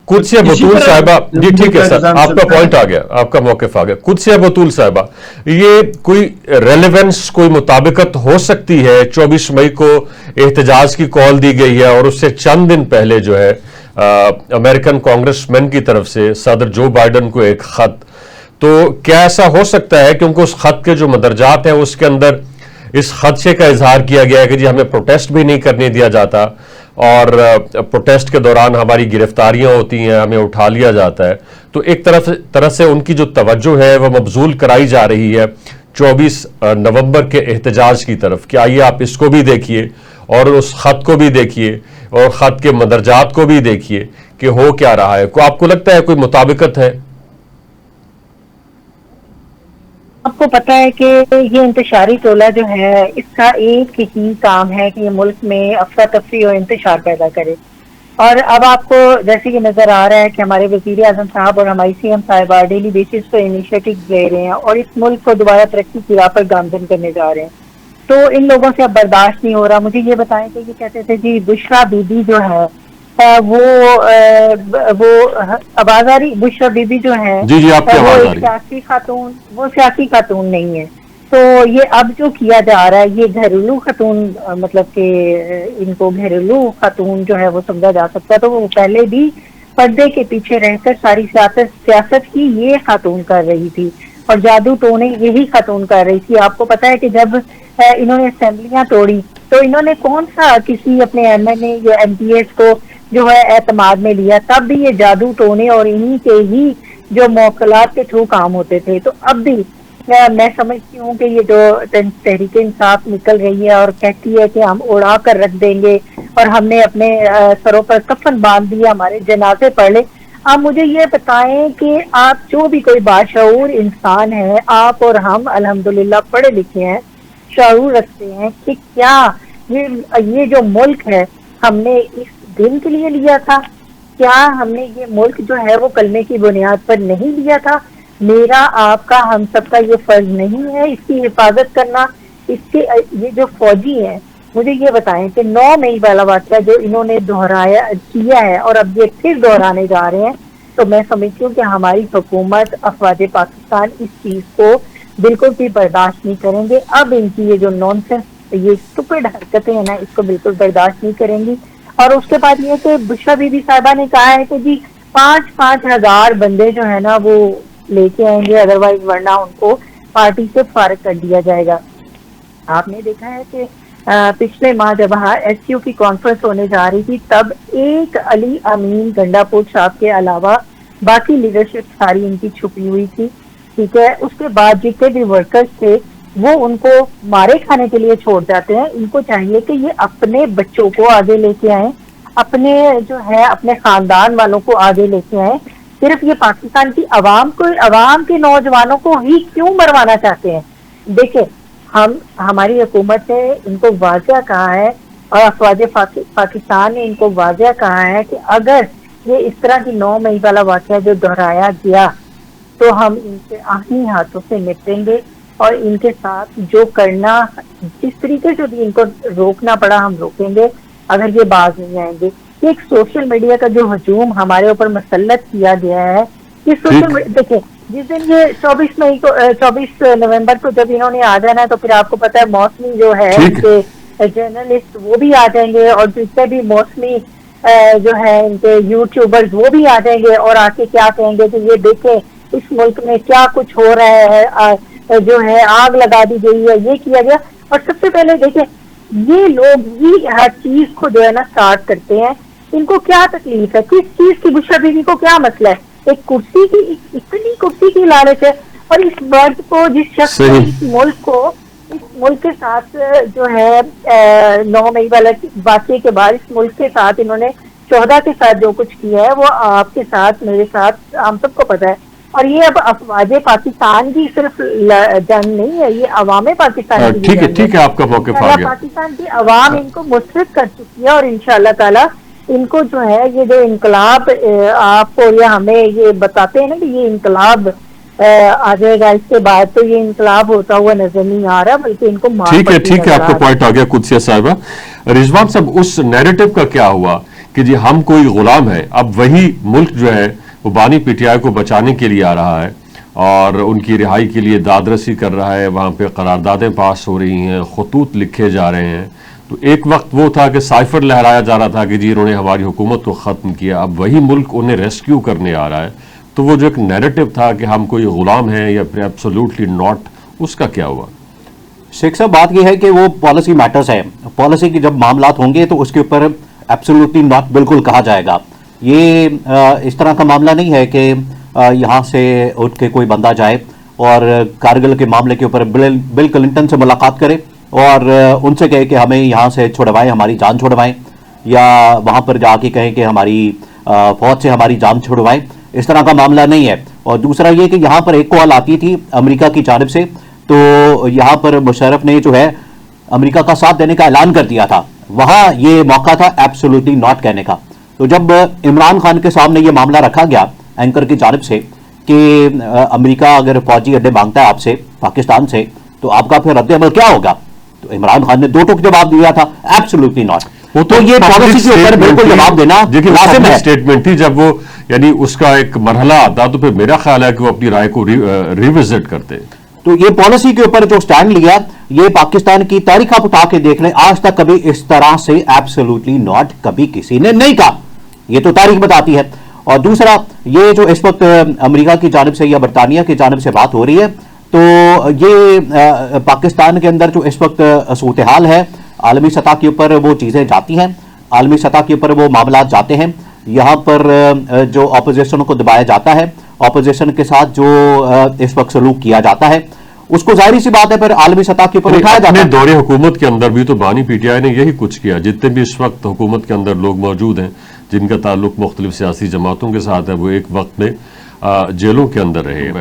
कुदसिया बतूल साहिबा, जी ठीक है सर, आपका पॉइंट आ गया, आपका मौक़िफ़ आ गया। कुदसिया बतूल साहिबा, ये कोई रेलेवेंस, कोई मुताबिकत हो सकती है? 24 मई को एहतजाज की कॉल दी गई है और उससे चंद दिन पहले जो है अमेरिकन कांग्रेसमैन की तरफ से सदर जो बाइडन को एक खत, तो क्या ऐसा हो सकता है क्योंकि उस खत के जो मदरजात हैं उसके अंदर इस खदशे का इजहार किया गया है कि जी हमें प्रोटेस्ट भी नहीं करने दिया जाता और प्रोटेस्ट के दौरान हमारी गिरफ्तारियां होती हैं, हमें उठा लिया जाता है। तो एक तरह से उनकी जो तवज्जो है वह मबजूल कराई जा रही है 24 नवंबर के एहतजाज की तरफ। कि आइए आप इसको भी देखिए और उस खत को भी देखिए और खत के मदरजात को भी देखिए कि हो क्या रहा है। को आपको लगता है कोई मुताबिकत है? आपको पता है कि ये इंतशारी टोला जो है इसका एक ही काम है कि ये मुल्क में अफरा तफरी और इंतशार पैदा करे। और अब आपको जैसे कि नजर आ रहा है कि हमारे वजीर आजम साहब और हमारी सीएम साहिबा डेली बेसिस पर इनिशिएटिव ले रहे हैं और इस मुल्क को दोबारा तरक्की की राह पर गामजन करने जा रहे हैं। तो इन लोगों से अब बर्दाश्त नहीं हो रहा। मुझे ये बताएं कि ये कहते थे जी बुशरा बीबी जो है वो आवाज आ रही, बुशरा बीबी जो है जी जी आपकी आवाज आ रही है। सियासी खातून, वो सियासी खातून नहीं है। तो ये अब जो किया जा रहा है ये घरेलू खातून, मतलब कि इनको घरेलू खातून जो है वो समझा जा सकता है। तो वो पहले भी पर्दे के पीछे रहकर सारी सियासत की ये खातून कर रही थी और जादू टोने यही खातून कर रही थी। आपको पता है कि जब इन्होंने असेंबलियां तोड़ी तो इन्होंने कौन सा किसी अपने एमएनए या एमपीएस को जो है एतमाद में लिया, तब भी ये जादू टोने और इन्हीं के ही जो मौकलात के थ्रू काम होते थे। तो अब भी मैं समझती हूँ कि ये जो तहरीक इंसाफ निकल रही है और कहती है कि हम उड़ा कर रख देंगे और हमने अपने सरों पर कफन बांध दिया, हमारे जनाजे पढ़ ले। आप मुझे ये बताएं कि आप जो भी कोई बाशऊर इंसान है, आप और हम अल्हम्दुलिल्लाह पढ़े लिखे हैं, शऊर रखते हैं कि क्या ये जो मुल्क है हमने इस दिन के लिए लिया था? क्या हमने ये मुल्क जो है वो कलमे की बुनियाद पर नहीं लिया था? मेरा, आपका, हम सबका ये फर्ज नहीं है इसकी हिफाजत करना? इसके ये जो फौजी हैं, मुझे ये बताएं कि 9 मई वाला वाक़या जो इन्होंने दोहराया किया है और अब ये फिर दोहराने जा रहे हैं, तो मैं समझती हूँ कि हमारी हुकूमत, अफवाज पाकिस्तान इस चीज को बिल्कुल भी बर्दाश्त नहीं करेंगे। अब इनकी ये जो नॉनसेंस, ये स्टूपिड हरकतें हैं ना, इसको बिल्कुल बर्दाश्त नहीं करेंगी। और उसके बाद ये कि बुशरा बीबी साहिबा ने कहा है कि जी 5-5 हजार बंदे जो है ना वो लेके आएंगे, अदरवाइज वरना उनको पार्टी से फारिग कर दिया जाएगा। आपने देखा है कि पिछले माह जब एसयू की कॉन्फ्रेंस होने जा रही थी तब एक अली अमीन गंडापुर साहब के अलावा बाकी लीडरशिप सारी इनकी छुपी हुई थी, ठीक है। उसके बाद जितने भी वर्कर्स थे वो उनको मारे खाने के लिए छोड़ जाते हैं। इनको चाहिए कि ये अपने बच्चों को आगे लेके आए, अपने जो है अपने खानदान वालों को आगे लेके आए। सिर्फ ये पाकिस्तान की आवाम को, आवाम के नौजवानों को ही क्यों मरवाना चाहते हैं? देखिए, हमारी हुकूमत ने इनको वाज़ेह कहा है और अफवाज पाकिस्तान ने इनको वाज़ेह कहा है कि अगर ये इस तरह की 9 मई वाला वाक़या जो दोहराया गया तो हम इनसे आखिरी हाथों से निपटेंगे और इनके साथ जो करना, जिस तरीके से भी इनको रोकना पड़ा हम रोकेंगे अगर ये बाज नहीं आएंगे। एक सोशल मीडिया का जो हजूम हमारे ऊपर मसल्लत किया गया है, ये सोशल, देखिए जिस दिन ये 24 नवंबर को जब इन्होंने आ जाना है तो फिर आपको पता है मौसमी जो है इनके जर्नलिस्ट वो भी आ जाएंगे और जितने भी मौसमी जो है इनके यूट्यूबर्स वो भी आ जाएंगे और आके क्या कहेंगे कि ये देखें इस मुल्क में क्या कुछ हो रहा है, जो है आग लगा दी गई है, ये किया गया। और सबसे पहले देखें, ये लोग ही हर चीज को जो है ना स्टार्ट करते हैं। इनको क्या तकलीफ है, किस चीज की? बुशरा बीबी को क्या मसला है? एक कुर्सी की, इतनी कुर्सी की लालच है। और इस वर्ग को, जिस शख्स ने इस मुल्क के साथ जो है 9 मई वाले वाक़ये के बाद इस मुल्क के साथ इन्होंने 14 के साथ जो कुछ किया है वो आपके साथ, मेरे साथ, हम सबको पता है। और ये अब अफवाज पाकिस्तान की सिर्फ जंग नहीं है, ये अवाम पाकिस्तान की ठीक है आपका मौक़िफ़ आ गया। पाकिस्तान की अवाम इनको मुस्तरद कर चुकी है और इंशाअल्लाह ताला इनको जो है ये जो इनकलाब आपको या हमें ये बताते हैं ना कि ये इनकलाब आ जाएगा इसके बाद, तो ये इनकलाब होता हुआ नजर नहीं आ रहा, बल्कि इनको ठीक है आपका पॉइंट आ गया कुदसिया साहिबा। रिजवान साहब, उस नैरेटिव का क्या हुआ कि जी हम कोई गुलाम है। अब वही मुल्क जो है वो बानी पीटीआई को बचाने के लिए आ रहा है और उनकी रिहाई के लिए दादरसी कर रहा है, वहाँ पे करारदादें पास हो रही हैं, खतूत लिखे जा रहे हैं। तो एक वक्त वो था कि साइफर लहराया जा रहा था कि जी इन्होंने हमारी हुकूमत को ख़त्म किया, अब वही मुल्क उन्हें रेस्क्यू करने आ रहा है। तो वो जो एक नैरेटिव था कि हम कोई गुलाम हैं या फिर एब्सोल्युटली नॉट, उसका क्या हुआ? शेख साहब, बात यह है कि वो पॉलिसी मैटर्स है। पॉलिसी के जब मामलात होंगे तो उसके ऊपर एब्सोल्युटली नॉट बिल्कुल कहा जाएगा। ये इस तरह का मामला नहीं है कि यहाँ से उठ के कोई बंदा जाए और कारगिल के मामले के ऊपर बिल क्लिंटन से मुलाकात करे और उनसे कहे कि हमें यहाँ से छुड़वाएं, हमारी जान छुड़वाएं, या वहाँ पर जाके कहें कि हमारी फौज से हमारी जान छुड़वाएं। इस तरह का मामला नहीं है। और दूसरा ये कि यहाँ पर एक कॉल आती थी अमेरिका की जानिब से, तो यहाँ पर मुशर्रफ ने जो है अमेरिका का साथ देने का ऐलान कर दिया था। वहाँ ये मौका था एब्सोल्युटली नॉट कहने का। तो जब इमरान खान के सामने ये मामला रखा गया एंकर की जानिब से कि अमेरिका अगर फौजी अड्डे मांगता है आपसे पाकिस्तान से, तो आपका फिर रद्द अमल क्या होगा, तो इमरान खान ने दो टूक जवाब दिया था, एब्सोल्युटली नॉट। वो तो ये पॉलिसी के ऊपर बिल्कुल जवाब देना लाजिम है। स्टेटमेंट थी, जब वो यानी उसका एक मरहला आता तो फिर मेरा ख्याल है कि वो अपनी राय को रिविजिट करते। तो ये पॉलिसी के ऊपर जो स्टैंड लिया, ये पाकिस्तान की तारीख आप उठा के देख लें, आज तक कभी इस तरह से एब्सोल्युटली नॉट कभी किसी ने नहीं कहा। ये तो तारीख बताती है। और दूसरा ये जो इस वक्त अमेरिका की जानिब से या बरतानिया की जानिब से बात हो रही है, तो ये पाकिस्तान के अंदर जो इस वक्त सूरत हाल है, आलमी सतह के ऊपर वो चीज़ें जाती हैं, आलमी सतह के ऊपर वो मामला जाते हैं। यहाँ पर जो अपोजिशन को दबाया जाता है, अपोजिशन के साथ जो इस वक्त सलूक किया जाता है, उसको जाहिर सी बात है फिर आलमी सतह के ऊपर उठाया जाता है। दौरे हुकूमत के अंदर भी तो बानी पीटीआई ने यही कुछ किया। जितने भी इस वक्त हुकूमत के अंदर लोग मौजूद हैं जिनका ताल्लुक मुख्तलिफ सियासी जमातों के साथ है, वो एक वक्त में जेलों के अंदर रहे।